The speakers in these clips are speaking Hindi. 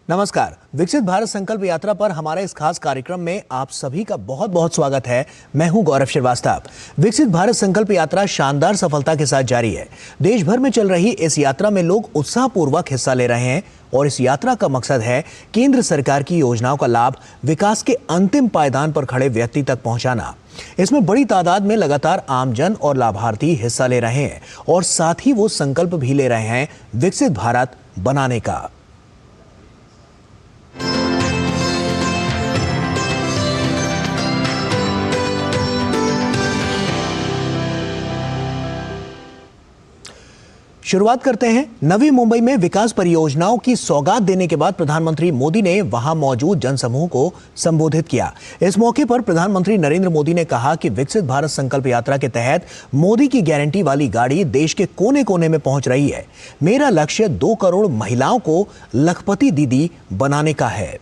नमस्कार। विकसित भारत संकल्प यात्रा पर हमारे इस खास कार्यक्रम में आप सभी का बहुत बहुत स्वागत है। मैं हूं गौरव श्रीवास्तव। विकसित भारत संकल्प यात्रा शानदार सफलता के साथ जारी है। देश भर में चल रही इस यात्रा में लोग उत्साहपूर्वक हिस्सा ले रहे हैं और इस यात्रा का मकसद है केंद्र सरकार की योजनाओं का लाभ विकास के अंतिम पायदान पर खड़े व्यक्ति तक पहुंचाना। इसमें बड़ी तादाद में लगातार आमजन और लाभार्थी हिस्सा ले रहे हैं और साथ ही वो संकल्प भी ले रहे हैं विकसित भारत बनाने का। शुरुआत करते हैं नवी मुंबई में विकास परियोजनाओं की सौगात देने के बाद प्रधानमंत्री मोदी ने वहां मौजूद जनसमूह को संबोधित किया। इस मौके पर प्रधानमंत्री नरेंद्र मोदी ने कहा कि विकसित भारत संकल्प यात्रा के तहत मोदी की गारंटी वाली गाड़ी देश के कोने कोने में पहुंच रही है। मेरा लक्ष्य 2 करोड़ महिलाओं को लखपति दीदी बनाने का है।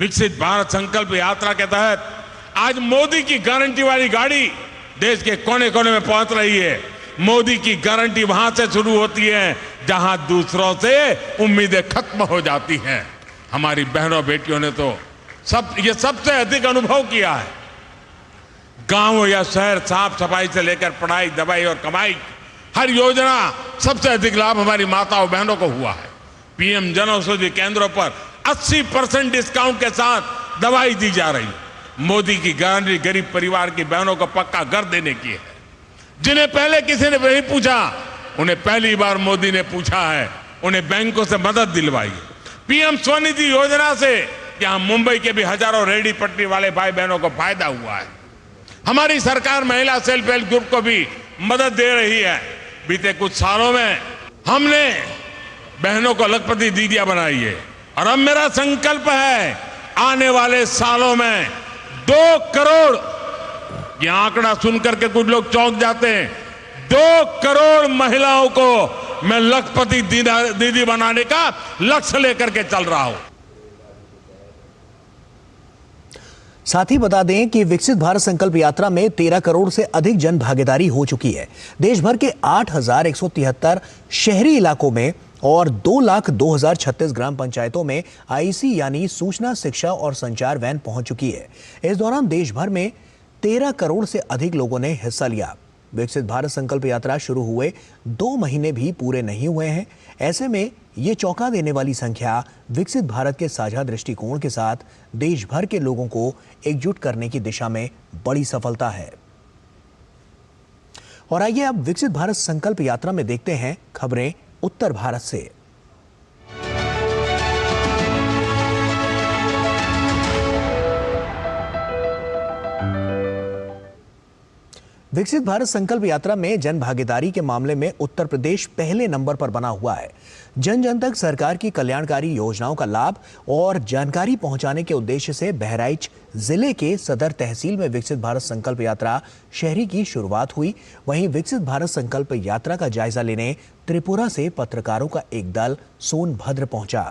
विकसित भारत संकल्प यात्रा के तहत आज मोदी की गारंटी वाली गाड़ी देश के कोने कोने में पहुंच रही है। मोदी की गारंटी वहां से शुरू होती है जहां दूसरों से उम्मीदें खत्म हो जाती हैं। हमारी बहनों बेटियों ने तो ये सबसे अधिक अनुभव किया है। गांव या शहर, साफ सफाई से लेकर पढ़ाई, दवाई और कमाई, हर योजना सबसे अधिक लाभ हमारी माताओं बहनों को हुआ है। पीएम जन औषधि केंद्रों पर 80% डिस्काउंट के साथ दवाई दी जा रही। मोदी की गारंटी गरीब परिवार की बहनों को पक्का घर देने की है। जिन्हें पहले किसी ने नहीं पूछा, उन्हें पहली बार मोदी ने पूछा है। उन्हें बैंकों से मदद दिलवाई। पीएम स्वनिधि योजना से यहां मुंबई के भी हजारों रेहड़ी पटरी वाले भाई बहनों को फायदा हुआ है। हमारी सरकार महिला सेल्फ हेल्प ग्रुप को भी मदद दे रही है। बीते कुछ सालों में हमने बहनों को लखपति दीदियां बनाई है और अब मेरा संकल्प है आने वाले सालों में 2 करोड़, ये आंकड़ा सुनकर के कुछ लोग चौंक जाते हैं, 2 करोड़ महिलाओं को मैं लखपति दीदी बनाने का लक्ष्य लेकर के चल रहा हूं। साथ ही बता दें कि विकसित भारत संकल्प यात्रा में 13 करोड़ से अधिक जन भागीदारी हो चुकी है। देश भर के 8,173 शहरी इलाकों में और 2,02,036 ग्राम पंचायतों में आईसी यानी सूचना, शिक्षा और संचार वैन पहुंच चुकी है। इस दौरान देश भर में 13 करोड़ से अधिक लोगों ने हिस्सा लिया। विकसित भारत संकल्प यात्रा शुरू हुए 2 महीने भी पूरे नहीं हुए हैं। ऐसे में ये चौंका देने वाली संख्या विकसित भारत के साझा दृष्टिकोण के साथ देश भर के लोगों को एकजुट करने की दिशा में बड़ी सफलता है। और आइए अब विकसित भारत संकल्प यात्रा में देखते हैं खबरें उत्तर भारत से। विकसित भारत संकल्प यात्रा में जन भागीदारी के मामले में उत्तर प्रदेश पहले नंबर पर बना हुआ है। जन जन तक सरकार की कल्याणकारी योजनाओं का लाभ और जानकारी पहुंचाने के उद्देश्य से बहराइच जिले के सदर तहसील में विकसित भारत संकल्प यात्रा शहरी की शुरुआत हुई। वहीं विकसित भारत संकल्प यात्रा का जायजा लेने त्रिपुरा से पत्रकारों का एक दल सोनभद्र पहुंचा।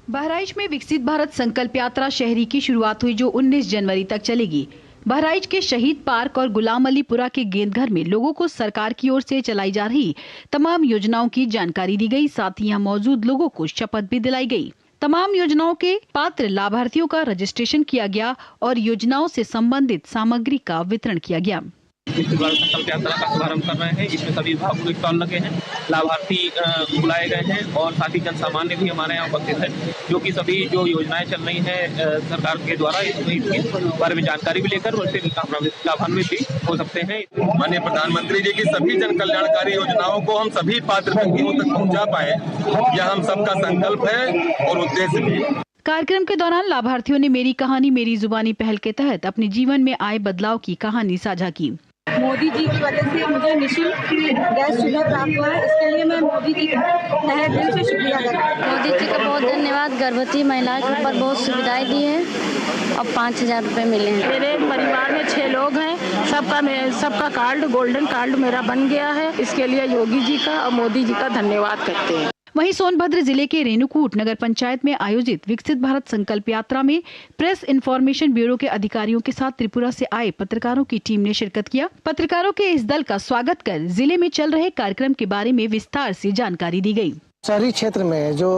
बहराइच में विकसित भारत संकल्प यात्रा शहरी की शुरुआत हुई जो 19 जनवरी तक चलेगी। बहराइच के शहीद पार्क और गुलाम अलीपुरा के गेंदघर में लोगों को सरकार की ओर से चलाई जा रही तमाम योजनाओं की जानकारी दी गई। साथ ही यहाँ मौजूद लोगों को शपथ भी दिलाई गई। तमाम योजनाओं के पात्र लाभार्थियों का रजिस्ट्रेशन किया गया और योजनाओं से संबंधित सामग्री का वितरण किया गया। विकसित भारत संकल्प यात्रा का शुभारंभ कर रहे हैं। इसमें सभी विभागों के स्टॉल लगे हैं, लाभार्थी बुलाए गए हैं और साथ ही जन सामान्य भी हमारे यहाँ उपस्थित है, जो कि सभी जो योजनाएं चल रही हैं सरकार के द्वारा इसके बारे में जानकारी भी लेकर उससे लाभान्वित भी हो सकते हैं। माननीय प्रधानमंत्री जी की सभी जन कल्याणकारी योजनाओं को हम सभी पात्र व्यक्तियों तक पहुँचा पाए, यह हम सबका संकल्प है और उद्देश्य भी। कार्यक्रम के दौरान लाभार्थियों ने मेरी कहानी मेरी जुबानी पहल के तहत अपने जीवन में आए बदलाव की कहानी साझा की। मोदी जी की वजह से मुझे निःशुल्क गैस चूल्हा प्राप्त हुआ है, इसके लिए मैं मोदी जी का तहे दिल से शुक्रिया करता हूँ। मोदी जी का बहुत धन्यवाद। गर्भवती महिलाओं के ऊपर बहुत सुविधाएं दी है और 5,000 रुपये मिले हैं। मेरे परिवार में 6 लोग हैं, सबका कार्ड गोल्डन कार्ड मेरा बन गया है। इसके लिए योगी जी का और मोदी जी का धन्यवाद करते हैं। वहीं सोनभद्र जिले के रेणुकूट नगर पंचायत में आयोजित विकसित भारत संकल्प यात्रा में प्रेस इन्फॉर्मेशन ब्यूरो के अधिकारियों के साथ त्रिपुरा से आए पत्रकारों की टीम ने शिरकत किया। पत्रकारों के इस दल का स्वागत कर जिले में चल रहे कार्यक्रम के बारे में विस्तार से जानकारी दी गई। शहरी क्षेत्र में जो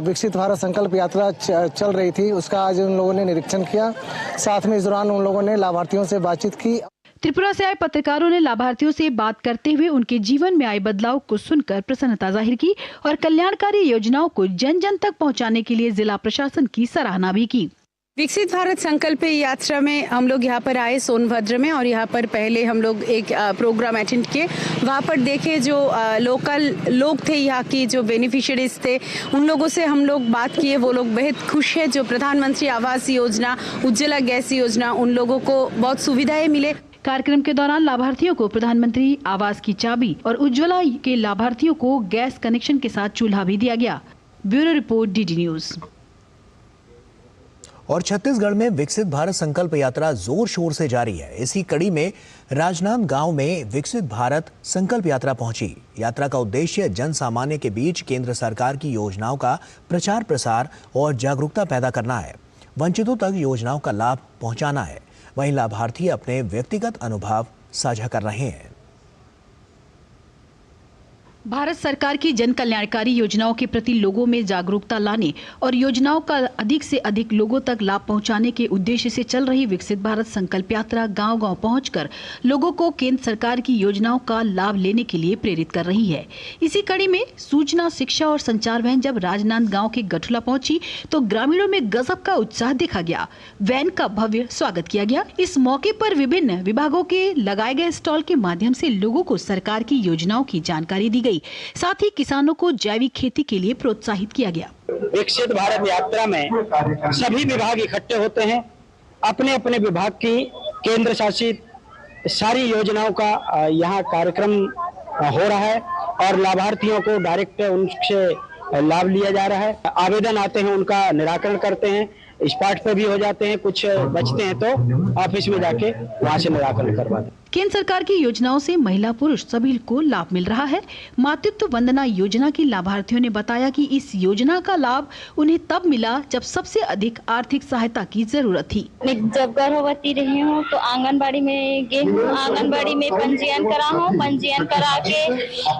विकसित भारत संकल्प यात्रा चल रही थी उसका आज उन लोगों ने निरीक्षण किया। साथ में इस दौरान उन लोगों ने लाभार्थियों से बातचीत की। त्रिपुरा से आए पत्रकारों ने लाभार्थियों से बात करते हुए उनके जीवन में आए बदलाव को सुनकर प्रसन्नता जाहिर की और कल्याणकारी योजनाओं को जन जन तक पहुंचाने के लिए जिला प्रशासन की सराहना भी की। विकसित भारत संकल्प यात्रा में हम लोग यहाँ पर आए सोनभद्र में, और यहाँ पर पहले हम लोग एक प्रोग्राम अटेंड किए। वहाँ पर देखे जो लोकल लोग थे, यहाँ की जो बेनिफिशियरीज थे, उन लोगों से हम लोग बात किए। वो लोग बेहद खुश है। जो प्रधानमंत्री आवास योजना, उज्ज्वला गैस योजना, उन लोगों को बहुत सुविधाएं मिले। कार्यक्रम के दौरान लाभार्थियों को प्रधानमंत्री आवास की चाबी और उज्ज्वला के लाभार्थियों को गैस कनेक्शन के साथ चूल्हा भी दिया गया। Bureau report, DD news. और छत्तीसगढ़ में विकसित भारत संकल्प यात्रा जोर शोर से जारी है। इसी कड़ी में राजनांदगांव में विकसित भारत संकल्प यात्रा पहुंची। यात्रा का उद्देश्य जन सामान्य के बीच केंद्र सरकार की योजनाओं का प्रचार प्रसार और जागरूकता पैदा करना है। वंचितों तक योजनाओं का लाभ पहुंचाना है। वहीं लाभार्थी अपने व्यक्तिगत अनुभव साझा कर रहे हैं। भारत सरकार की जन कल्याणकारी योजनाओं के प्रति लोगों में जागरूकता लाने और योजनाओं का अधिक से अधिक लोगों तक लाभ पहुंचाने के उद्देश्य से चल रही विकसित भारत संकल्प यात्रा गांव-गांव पहुंचकर लोगों को केंद्र सरकार की योजनाओं का लाभ लेने के लिए प्रेरित कर रही है। इसी कड़ी में सूचना, शिक्षा और संचार वैन जब राजनांदगांव के गठुला पहुंची तो ग्रामीणों में गजब का उत्साह देखा गया। वैन का भव्य स्वागत किया गया। इस मौके पर विभिन्न विभागों के लगाए गए स्टॉल के माध्यम से लोगों को सरकार की योजनाओं की जानकारी दी गई। साथ ही किसानों को जैविक खेती के लिए प्रोत्साहित किया गया। विकसित भारत यात्रा में सभी विभाग इकट्ठे होते हैं। अपने अपने विभाग की केंद्र शासित सारी योजनाओं का यहाँ कार्यक्रम हो रहा है और लाभार्थियों को डायरेक्ट उनसे लाभ लिया जा रहा है। आवेदन आते हैं, उनका निराकरण करते हैं। स्पॉट पे भी हो जाते हैं, कुछ बचते हैं तो ऑफिस में जाके वहाँ से निराकरण करवाते हैं। केंद्र सरकार की योजनाओं से महिला पुरुष सभी को लाभ मिल रहा है। मातृत्व वंदना योजना की लाभार्थियों ने बताया कि इस योजना का लाभ उन्हें तब मिला जब सबसे अधिक आर्थिक सहायता की जरूरत थी। जब गर्भवती रही हूँ तो आंगनबाड़ी में गई हूँ, आंगनबाड़ी में पंजीयन करा हूँ। पंजीयन करा के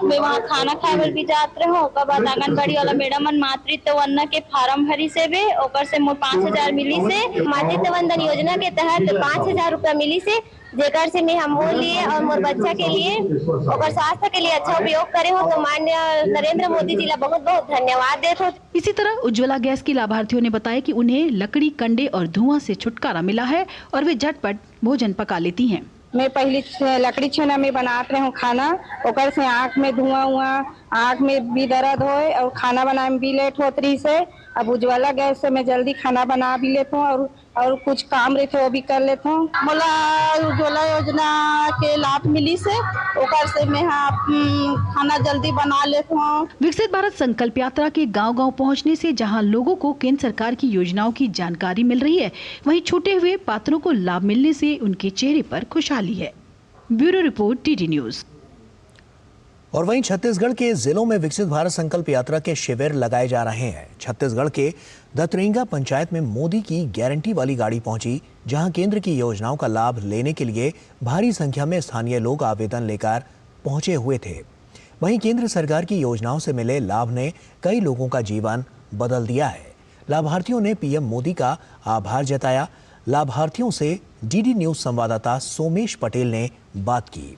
मैं वहाँ खाना खाए भी जाते रहो। उसके बाद आंगनबाड़ी वाला मैडम मातृत्व वंदना के फार्म भरी से भी ओकर से 5,000 मिली से। मातृत्व वंदन योजना के तहत 5,000 रुपया मिली से, जेकर से मैं हम लिए और मोर बच्चा के लिए और स्वास्थ्य के लिए अच्छा उपयोग करे हो। तो माननीय नरेंद्र मोदी जी ला बहुत बहुत धन्यवाद देते हो। इसी तरह उज्ज्वला गैस की लाभार्थियों ने बताया कि उन्हें लकड़ी, कंडे और धुआं से छुटकारा मिला है और वे झटपट भोजन पका लेती हैं। मैं पहले लकड़ी छेना में बनाते रहे हूँ खाना, ओकर से आँख में धुआं हुआ, आँख में भी दर्द होए और खाना बनाए में भी लेट होत रही से। अब उज्ज्वला गैस से मैं जल्दी खाना बना भी लेता हूँ और कुछ काम रहते वो भी कर लेता हूँ। मोला उज्ज्वला योजना के लाभ मिली से ओकर से मैं खाना जल्दी बना लेता हूँ। विकसित भारत संकल्प यात्रा के गांव-गांव पहुंचने से जहां लोगों को केंद्र सरकार की योजनाओं की जानकारी मिल रही है, वहीं छूटे हुए पात्रों को लाभ मिलने से उनके चेहरे पर खुशहाली है। Bureau report, DD news. और वहीं छत्तीसगढ़ के जिलों में विकसित भारत संकल्प यात्रा के शिविर लगाए जा रहे हैं। छत्तीसगढ़ के दतरेंगा पंचायत में मोदी की गारंटी वाली गाड़ी पहुंची, जहां केंद्र की योजनाओं का लाभ लेने के लिए भारी संख्या में स्थानीय लोग आवेदन लेकर पहुंचे हुए थे। वहीं केंद्र सरकार की योजनाओं से मिले लाभ ने कई लोगों का जीवन बदल दिया है। लाभार्थियों ने पीएम मोदी का आभार जताया। लाभार्थियों से DD न्यूज संवाददाता सोमेश पटेल ने बात की।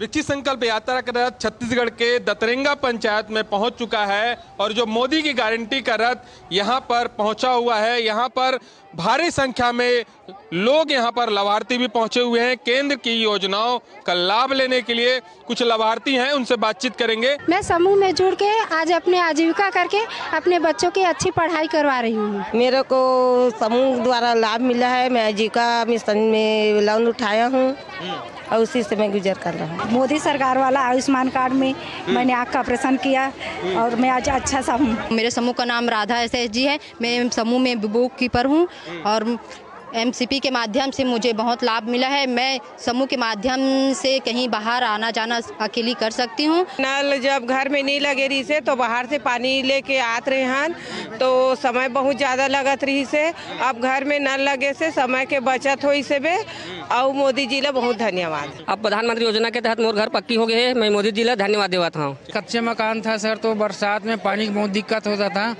विकसित संकल्प यात्रा के रथ छत्तीसगढ़ के दतरेंगा पंचायत में पहुंच चुका है और जो मोदी की गारंटी का रथ यहां पर पहुंचा हुआ है। यहां पर भारी संख्या में लोग यहां पर लाभार्थी भी पहुंचे हुए हैं। केंद्र की योजनाओं का लाभ लेने के लिए कुछ लाभार्थी हैं, उनसे बातचीत करेंगे। मैं समूह में जुड़ के आज अपने आजीविका करके अपने बच्चों की अच्छी पढ़ाई करवा रही हूँ। मेरे को समूह द्वारा लाभ मिला है। मैं आजीविका मिशन में लोन उठाया हूँ और उसी से मैं गुजर कर रहा हूँ। मोदी सरकार वाला आयुष्मान कार्ड में मैंने आँख का ऑपरेशन किया और मैं आज अच्छा सा हूँ। मेरे समूह का नाम राधा SSG है। मैं समूह में बुक कीपर हूँ और एमसीपी के माध्यम से मुझे बहुत लाभ मिला है। मैं समूह के माध्यम से कहीं बाहर आना जाना अकेली कर सकती हूँ। नल जब घर में नहीं लगे रही से तो बाहर से पानी लेके आते रहे हन तो समय बहुत ज़्यादा लगत रही से। अब घर में नल लगे से समय के बचत हुई से बे और मोदी जी ला बहुत धन्यवाद। अब प्रधानमंत्री योजना के तहत मोर घर पक्की हो गए है। मैं मोदी जी ला धन्यवाद देता हूँ। कच्चे मकान था सर, तो बरसात में पानी की बहुत दिक्कत होता था,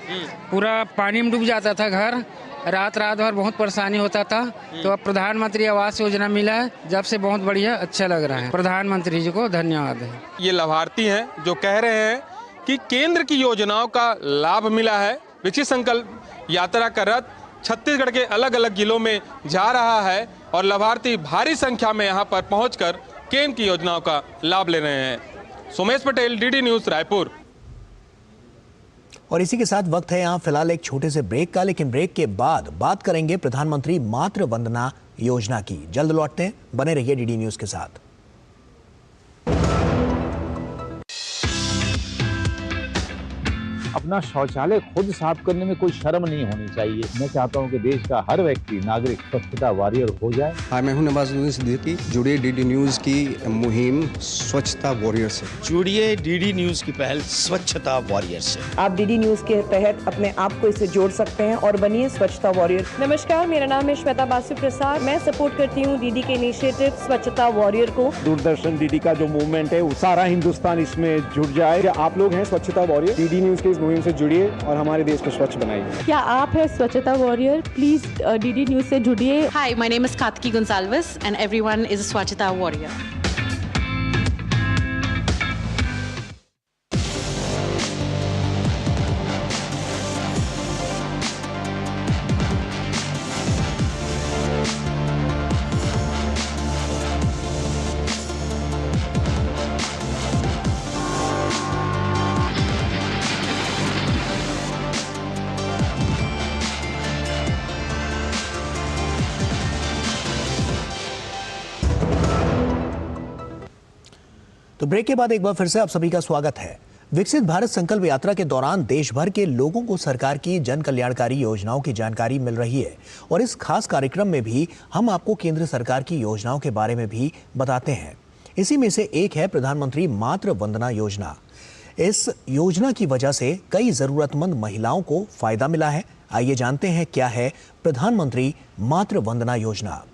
पूरा पानी में डूब जाता था घर, रात भर बहुत परेशानी होता था। तो अब प्रधानमंत्री आवास योजना मिला है, जब से बहुत बढ़िया अच्छा लग रहा है। प्रधानमंत्री जी को धन्यवाद है। ये लाभार्थी हैं जो कह रहे हैं कि केंद्र की योजनाओं का लाभ मिला है। विकसित संकल्प यात्रा का रथ छत्तीसगढ़ के अलग अलग जिलों में जा रहा है और लाभार्थी भारी संख्या में यहाँ पर पहुंचकर केंद्र की योजनाओं का लाभ ले रहे हैं। Somesh Patel, DD news, Raipur. और इसी के साथ वक्त है यहाँ फिलहाल एक छोटे से ब्रेक का, लेकिन ब्रेक के बाद बात करेंगे प्रधानमंत्री मातृ वंदना योजना की। जल्द लौटते हैं, बने रहिए डीडी न्यूज के साथ। अपना शौचालय खुद साफ करने में कोई शर्म नहीं होनी चाहिए। मैं चाहता हूं कि देश का हर व्यक्ति नागरिक स्वच्छता वॉरियर हो जाए। हाय, मैं हूं नवाजुद्दीन सिद्दीकी। जुड़िए डीडी न्यूज की मुहिम स्वच्छता वॉरियर से। जुड़िए डीडी न्यूज की पहल स्वच्छता वॉरियर से। आप डीडी न्यूज के तहत अपने आप को इससे जोड़ सकते हैं और बनिए स्वच्छता वॉरियर। नमस्कार, मेरा नाम है श्वेता बासु प्रसाद। मैं सपोर्ट करती हूँ डीडी के इनिशिएटिव स्वच्छता वॉरियर को। दूरदर्शन डीडी का जो मूवमेंट है, सारा हिंदुस्तान इसमें जुट जाए। आप लोग हैं स्वच्छता वॉरियर, डीडी न्यूज के मुहिम से जुड़िए और हमारे देश को स्वच्छ बनाइए। क्या आप हैं स्वच्छता वॉरियर? प्लीज डीडी न्यूज से जुड़िए। Hi, my name is Kartiki Gonsalves and everyone is a swachhata warrior. तो ब्रेक के बाद एक बार फिर से आप सभी का स्वागत है। विकसित भारत संकल्प यात्रा के दौरान देश भर के लोगों को सरकार की जन कल्याणकारी योजनाओं की जानकारी मिल रही है और इस खास कार्यक्रम में भी हम आपको केंद्र सरकार की योजनाओं के बारे में भी बताते हैं। इसी में से एक है प्रधानमंत्री मातृ वंदना योजना। इस योजना की वजह से कई जरूरतमंद महिलाओं को फायदा मिला है। आइए जानते हैं क्या है प्रधानमंत्री मातृ वंदना योजना।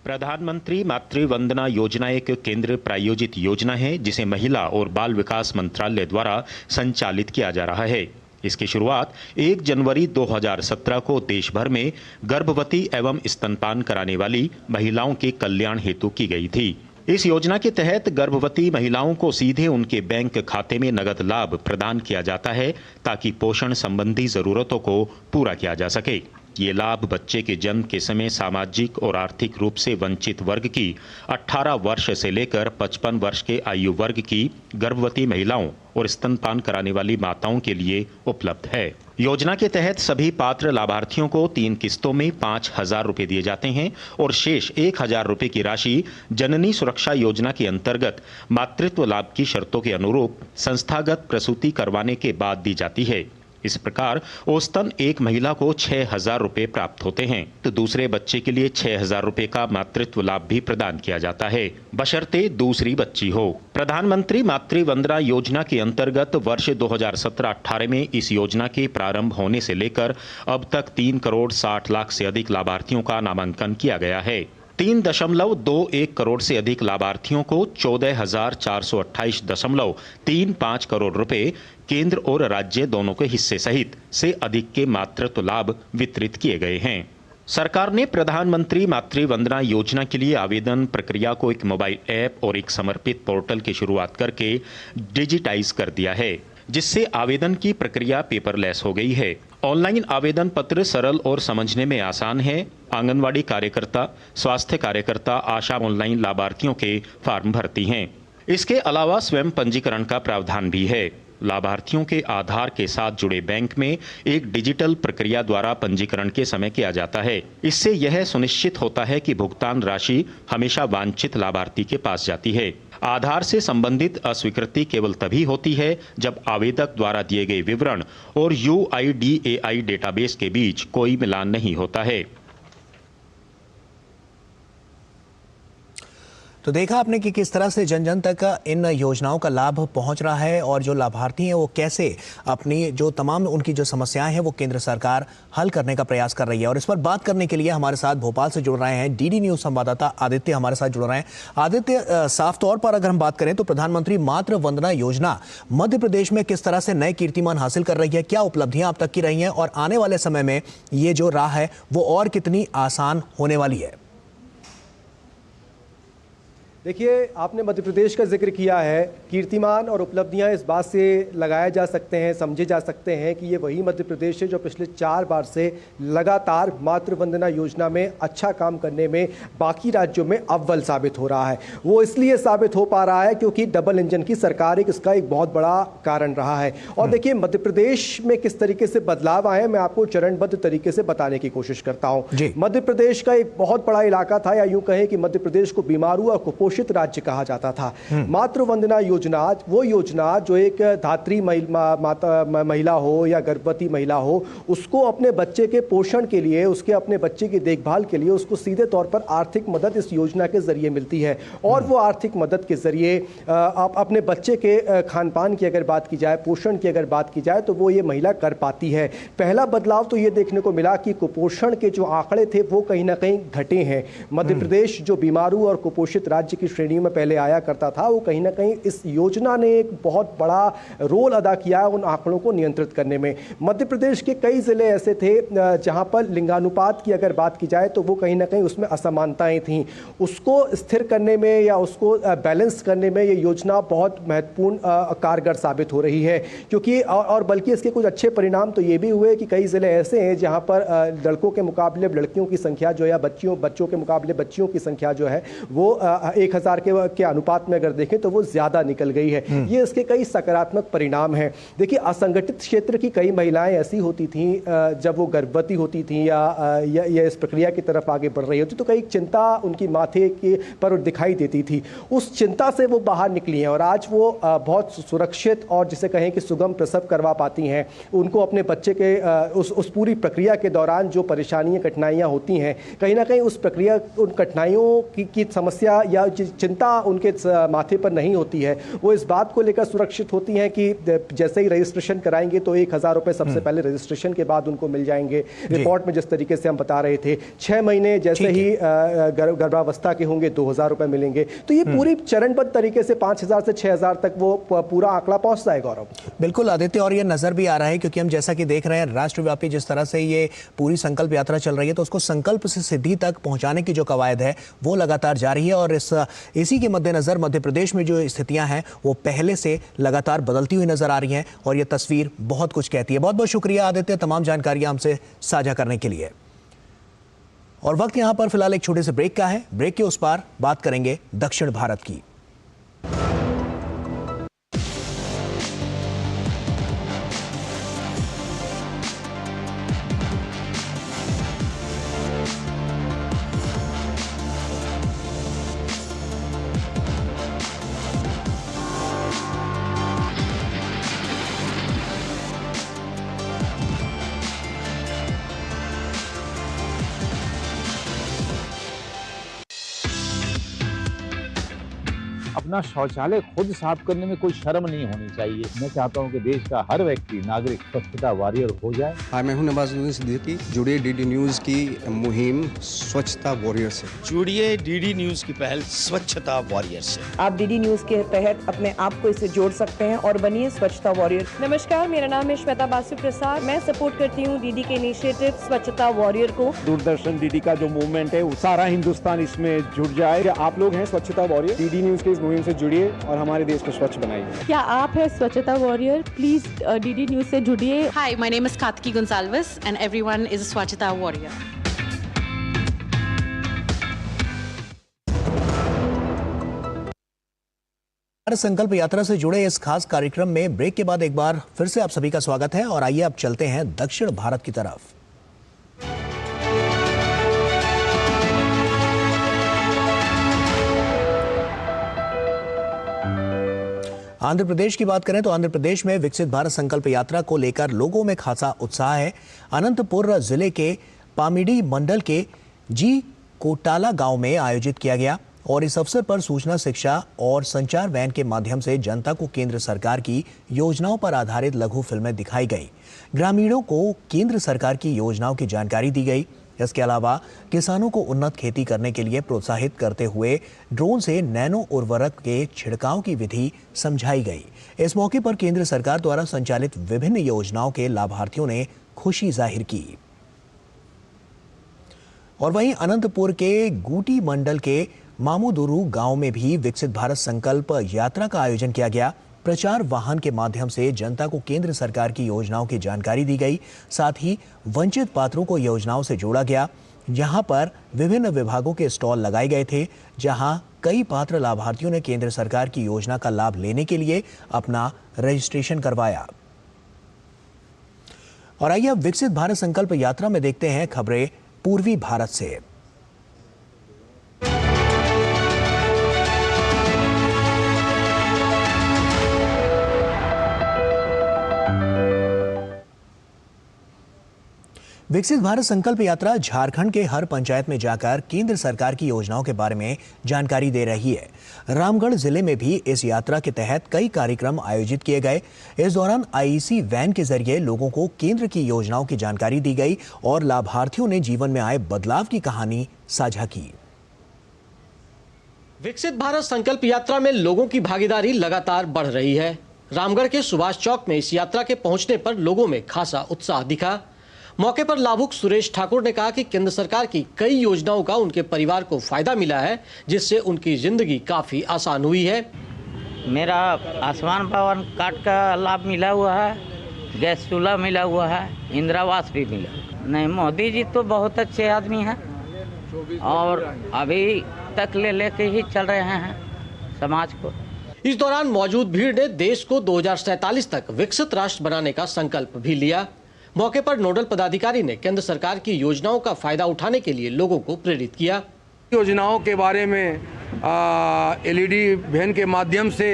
प्रधानमंत्री मातृ वंदना योजना एक केंद्र प्रायोजित योजना है जिसे महिला और बाल विकास मंत्रालय द्वारा संचालित किया जा रहा है। इसकी शुरुआत 1 जनवरी 2017 को देश भर में गर्भवती एवं स्तनपान कराने वाली महिलाओं के कल्याण हेतु की गई थी। इस योजना के तहत गर्भवती महिलाओं को सीधे उनके बैंक खाते में नगद लाभ प्रदान किया जाता है ताकि पोषण संबंधी जरूरतों को पूरा किया जा सके। ये लाभ बच्चे के जन्म के समय सामाजिक और आर्थिक रूप से वंचित वर्ग की 18 वर्ष से लेकर 55 वर्ष के आयु वर्ग की गर्भवती महिलाओं और स्तनपान कराने वाली माताओं के लिए उपलब्ध है। योजना के तहत सभी पात्र लाभार्थियों को 3 किस्तों में 5,000 रुपए दिए जाते हैं और शेष 1,000 रुपए की राशि जननी सुरक्षा योजना के अंतर्गत मातृत्व लाभ की शर्तों के अनुरूप संस्थागत प्रसूति करवाने के बाद दी जाती है। इस प्रकार औसतन एक महिला को 6,000 रुपए प्राप्त होते हैं तो दूसरे बच्चे के लिए 6,000 रुपए का मातृत्व लाभ भी प्रदान किया जाता है, बशर्ते दूसरी बच्ची हो। प्रधानमंत्री मातृ वंदना योजना के अंतर्गत वर्ष 2017-18 में इस योजना के प्रारंभ होने से लेकर अब तक 3 करोड़ 60 लाख से अधिक लाभार्थियों का नामांकन किया गया है। 3.21 करोड़ से अधिक लाभार्थियों को 14,428.35 करोड़ रुपए केंद्र और राज्य दोनों के हिस्से सहित से अधिक के मातृत्व लाभ वितरित किए गए हैं। सरकार ने प्रधानमंत्री मातृ वंदना योजना के लिए आवेदन प्रक्रिया को एक मोबाइल ऐप और एक समर्पित पोर्टल की शुरुआत करके डिजिटाइज कर दिया है, जिससे आवेदन की प्रक्रिया पेपरलेस हो गई है। ऑनलाइन आवेदन पत्र सरल और समझने में आसान है। आंगनवाड़ी कार्यकर्ता, स्वास्थ्य कार्यकर्ता, आशा ऑनलाइन लाभार्थियों के फॉर्म भरती हैं। इसके अलावा स्वयं पंजीकरण का प्रावधान भी है। लाभार्थियों के आधार के साथ जुड़े बैंक में एक डिजिटल प्रक्रिया द्वारा पंजीकरण के समय किया जाता है। इससे यह सुनिश्चित होता है कि भुगतान राशि हमेशा वांछित लाभार्थी के पास जाती है। आधार से संबंधित अस्वीकृति केवल तभी होती है जब आवेदक द्वारा दिए गए विवरण और UIDAI डेटाबेस के बीच कोई मिलान नहीं होता है। तो देखा आपने कि किस तरह से जन जन तक इन योजनाओं का लाभ पहुंच रहा है और जो लाभार्थी हैं वो कैसे अपनी जो तमाम उनकी जो समस्याएं हैं वो केंद्र सरकार हल करने का प्रयास कर रही है। और इस पर बात करने के लिए हमारे साथ भोपाल से जुड़ रहे हैं DD न्यूज़ संवाददाता आदित्य हमारे साथ जुड़ रहे हैं। आदित्य, साफ तौर पर अगर हम बात करें तो प्रधानमंत्री मातृ वंदना योजना मध्य प्रदेश में किस तरह से नए कीर्तिमान हासिल कर रही है, क्या उपलब्धियां अब तक की रही हैं और आने वाले समय में ये जो राह है वो और कितनी आसान होने वाली है? देखिए, आपने मध्य प्रदेश का जिक्र किया है। कीर्तिमान और उपलब्धियां इस बात से लगाए जा सकते हैं, समझे जा सकते हैं कि ये वही मध्य प्रदेश है जो पिछले 4 बार से लगातार मातृ वंदना योजना में अच्छा काम करने में बाकी राज्यों में अव्वल साबित हो रहा है। वो इसलिए साबित हो पा रहा है क्योंकि डबल इंजन की सरकार इसका एक बहुत बड़ा कारण रहा है। और देखिए, मध्य प्रदेश में किस तरीके से बदलाव आए, मैं आपको चरणबद्ध तरीके से बताने की कोशिश करता हूँ। मध्य प्रदेश का एक बहुत बड़ा इलाका था, या यूं कहें कि मध्य प्रदेश को बीमारू और कुपोषित राज्य कहा जाता था। मातृ वंदना योजना वो योजना जो एक धात्री महिला हो या गर्भवती महिला हो, उसको अपने बच्चे के पोषण के लिए, उसके अपने बच्चे की देखभाल के लिए उसको सीधे तौर पर आर्थिक मदद इस योजना के जरिए मिलती है। और वो आर्थिक मदद के जरिए अपने बच्चे के खान पान की अगर बात की जाए, पोषण की अगर बात की जाए, तो वो ये महिला कर पाती है। पहला बदलाव तो ये देखने को मिला कि कुपोषण के जो आंकड़े थे वो कहीं ना कहीं घटे हैं। मध्य प्रदेश जो बीमारू और कुपोषित राज्य की श्रेणी में पहले आया करता था, वो कहीं ना कहीं इस योजना ने एक बहुत बड़ा रोल अदा किया है उन आंकड़ों को नियंत्रित करने में। मध्य प्रदेश के कई जिले ऐसे थे जहां पर लिंगानुपात की अगर बात की जाए तो वो कहीं ना कहीं उसमें असमानताएं थीं। उसको स्थिर करने में या उसको बैलेंस करने में ये योजना बहुत महत्वपूर्ण कारगर साबित हो रही है। क्योंकि और बल्कि इसके कुछ अच्छे परिणाम तो ये भी हुए कि कई जिले ऐसे हैं जहां पर लड़कों के मुकाबले लड़कियों की संख्या जो है, बच्चों के मुकाबले बच्चियों की संख्या जो है वो 1000 के अनुपात में अगर देखें तो वो ज्यादा निकल गई है। ये इसके कई सकारात्मक परिणाम हैं। देखिए, असंगठित क्षेत्र की कई महिलाएं ऐसी होती थीं जब वो गर्भवती होती थीं या इस प्रक्रिया की तरफ आगे बढ़ रही होती, तो कई चिंता उनकी माथे के पर दिखाई देती थी। उस चिंता से वो बाहर निकली हैं और आज वो बहुत सुरक्षित और जिसे कहें कि सुगम प्रसव करवा पाती हैं। उनको अपने बच्चे के उस पूरी प्रक्रिया के दौरान जो परेशानियां कठिनाइयां होती हैं, कहीं ना कहीं उस प्रक्रिया उन कठिनाइयों की समस्या या चिंता उनके माथे पर नहीं होती है। वो इस बात को लेकर सुरक्षित होती हैं कि जैसे ही रजिस्ट्रेशन कराएंगे तो 1000 रुपए सबसे पहले रजिस्ट्रेशन के बाद उनको मिल जाएंगे। रिपोर्ट में जिस तरीके से हम बता रहे थे, 6 महीने जैसे ही गर्भावस्था के होंगे 2000 रुपए मिलेंगे। तो ये पूरी चरणबद्ध तरीके से 5000 से 6000 तक वो पूरा आंकड़ा पहुंच जाएगा। गौरव, बिल्कुल आदित्य, और ये नजर भी आ रहा है क्योंकि हम जैसा कि देख रहे हैं राष्ट्रव्यापी जिस तरह से ये पूरी संकल्प यात्रा चल रही है, तो उसको संकल्प से सिद्धि तक पहुंचाने की जो कवायद है वो लगातार जारी है। और इसी के मद्देनजर मध्य प्रदेश में जो स्थितियां हैं वो पहले से लगातार बदलती हुई नजर आ रही हैं और ये तस्वीर बहुत कुछ कहती है। बहुत बहुत शुक्रिया आदित्य तमाम जानकारियां हमसे साझा करने के लिए। और वक्त यहां पर फिलहाल एक छोटे से ब्रेक का है। ब्रेक के उस पार बात करेंगे दक्षिण भारत की। अपना शौचालय खुद साफ करने में कोई शर्म नहीं होनी चाहिए। मैं चाहता हूं कि देश का हर व्यक्ति नागरिक स्वच्छता वॉरियर हो जाए। हाय, मैं हूं नवाजुद्दीन सिद्दीकी। जुड़िए DD न्यूज़ की मुहिम स्वच्छता वॉरियर से। जुड़िए DD न्यूज़ की पहल स्वच्छता वॉरियर से। आप DD न्यूज़ के तहत अपने आप को इससे जोड़ सकते हैं और बनिए स्वच्छता वॉरियर। नमस्कार, मेरा नाम है श्वेता बासु प्रसाद। मैं सपोर्ट करती हूँ DD के इनिशिएटिव स्वच्छता वॉरियर को। दूरदर्शन DD का जो मूवमेंट है सारा हिंदुस्तान इसमें जुट जाए। आप लोग हैं स्वच्छता वॉरियर, DD न्यूज़ के इस मुहिम से जुड़िए और हमारे देश को स्वच्छ बनाइए। क्या आप है स्वच्छता वॉरियर? प्लीज DD न्यूज़ से जुड़िए। Hi, my name is Katki Gonsalves and everyone is a Swachhata warrior. Bharat संकल्प यात्रा से जुड़े इस खास कार्यक्रम में ब्रेक के बाद एक बार फिर से आप सभी का स्वागत है और आइए अब चलते हैं दक्षिण भारत की तरफ। आंध्र प्रदेश की बात करें तो आंध्र प्रदेश में विकसित भारत संकल्प यात्रा को लेकर लोगों में खासा उत्साह है। अनंतपुर जिले के पामिडी मंडल के जी कोटाला गांव में आयोजित किया गया और इस अवसर पर सूचना, शिक्षा और संचार वैन के माध्यम से जनता को केंद्र सरकार की योजनाओं पर आधारित लघु फिल्में दिखाई गई। ग्रामीणों को केंद्र सरकार की योजनाओं की जानकारी दी गई। इसके अलावा किसानों को उन्नत खेती करने के लिए प्रोत्साहित करते हुए ड्रोन से नैनो उर्वरक के छिड़काव की विधि समझाई गई। इस मौके पर केंद्र सरकार द्वारा संचालित विभिन्न योजनाओं के लाभार्थियों ने खुशी जाहिर की। और वहीं अनंतपुर के गूटी मंडल के मामूदुरू गांव में भी विकसित भारत संकल्प यात्रा का आयोजन किया गया। प्रचार वाहन के माध्यम से जनता को केंद्र सरकार की योजनाओं की जानकारी दी गई। साथ ही वंचित पात्रों को योजनाओं से जोड़ा गया। यहां पर विभिन्न विभागों के स्टॉल लगाए गए थे, जहां कई पात्र लाभार्थियों ने केंद्र सरकार की योजना का लाभ लेने के लिए अपना रजिस्ट्रेशन करवाया। और आइए अब विकसित भारत संकल्प यात्रा में देखते हैं खबरें पूर्वी भारत से। विकसित भारत संकल्प यात्रा झारखंड के हर पंचायत में जाकर केंद्र सरकार की योजनाओं के बारे में जानकारी दे रही है। रामगढ़ जिले में भी इस यात्रा के तहत कई कार्यक्रम आयोजित किए गए। इस दौरान आईसी वैन के जरिए लोगों को केंद्र की योजनाओं की जानकारी दी गई और लाभार्थियों ने जीवन में आए बदलाव की कहानी साझा की। विकसित भारत संकल्प यात्रा में लोगों की भागीदारी लगातार बढ़ रही है। रामगढ़ के सुभाष चौक में इस यात्रा के पहुंचने पर लोगों में खासा उत्साह दिखा। मौके पर लाभुक सुरेश ठाकुर ने कहा कि केंद्र सरकार की कई योजनाओं का उनके परिवार को फायदा मिला है, जिससे उनकी जिंदगी काफी आसान हुई है। मेरा आयुष्मान भवन कार्ड का लाभ मिला हुआ है, गैस चूल्हा मिला हुआ है, इंदिरा आवास भी मिला। नहीं, मोदी जी तो बहुत अच्छे आदमी हैं और अभी तक लेके ही चल रहे हैं समाज को। इस दौरान मौजूद भीड़ ने देश को 2047 तक विकसित राष्ट्र बनाने का संकल्प भी लिया। मौके पर नोडल पदाधिकारी ने केंद्र सरकार की योजनाओं का फायदा उठाने के लिए लोगों को प्रेरित किया। योजनाओं के बारे में एलईडी वैन के माध्यम से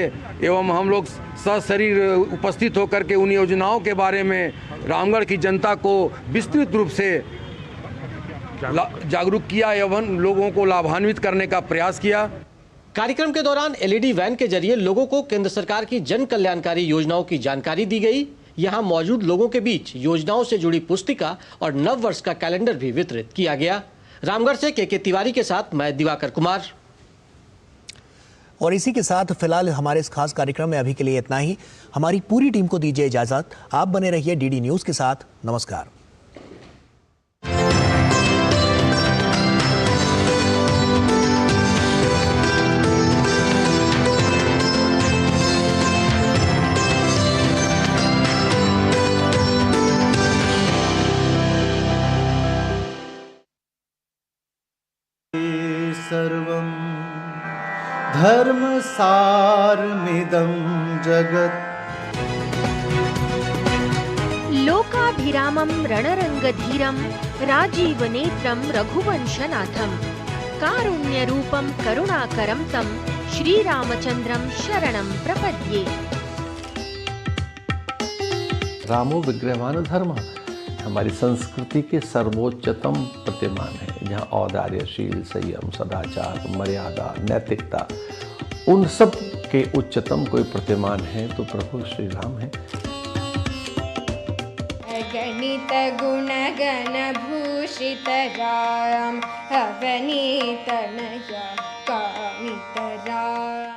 एवं हम लोग सशरीर उपस्थित होकर के उन योजनाओं के बारे में रामगढ़ की जनता को विस्तृत रूप से जागरूक किया एवं लोगों को लाभान्वित करने का प्रयास किया। कार्यक्रम के दौरान एलईडी वैन के जरिए लोगों को केंद्र सरकार की जन कल्याणकारी योजनाओं की जानकारी दी गई। यहां मौजूद लोगों के बीच योजनाओं से जुड़ी पुस्तिका और नव वर्ष का कैलेंडर भी वितरित किया गया। रामगढ़ से के तिवारी के साथ मैं दिवाकर कुमार। और इसी के साथ फिलहाल हमारे इस खास कार्यक्रम में अभी के लिए इतना ही। हमारी पूरी टीम को दीजिए इजाजत। आप बने रहिए डीडी न्यूज के साथ। नमस्कार। सर्वं धर्मसारमिदं जगत् लोकाभिरामं रणरङ्गधीरं राजीवनेत्रं रघुवंशनाथं कारुण्यरूपं करुणाकरं तं श्रीरामचन्द्रं शरणं प्रपद्ये। रामो विग्रहवान धर्म हमारी संस्कृति के सर्वोच्चतम प्रतिमान है, जहाँ औदार्यशील, संयम, सदाचार, मर्यादा, नैतिकता, उन सब के उच्चतम कोई प्रतिमान है तो प्रभु श्री राम है। गणित गुण गण भूषित राम, अवनीत नया कामित राम।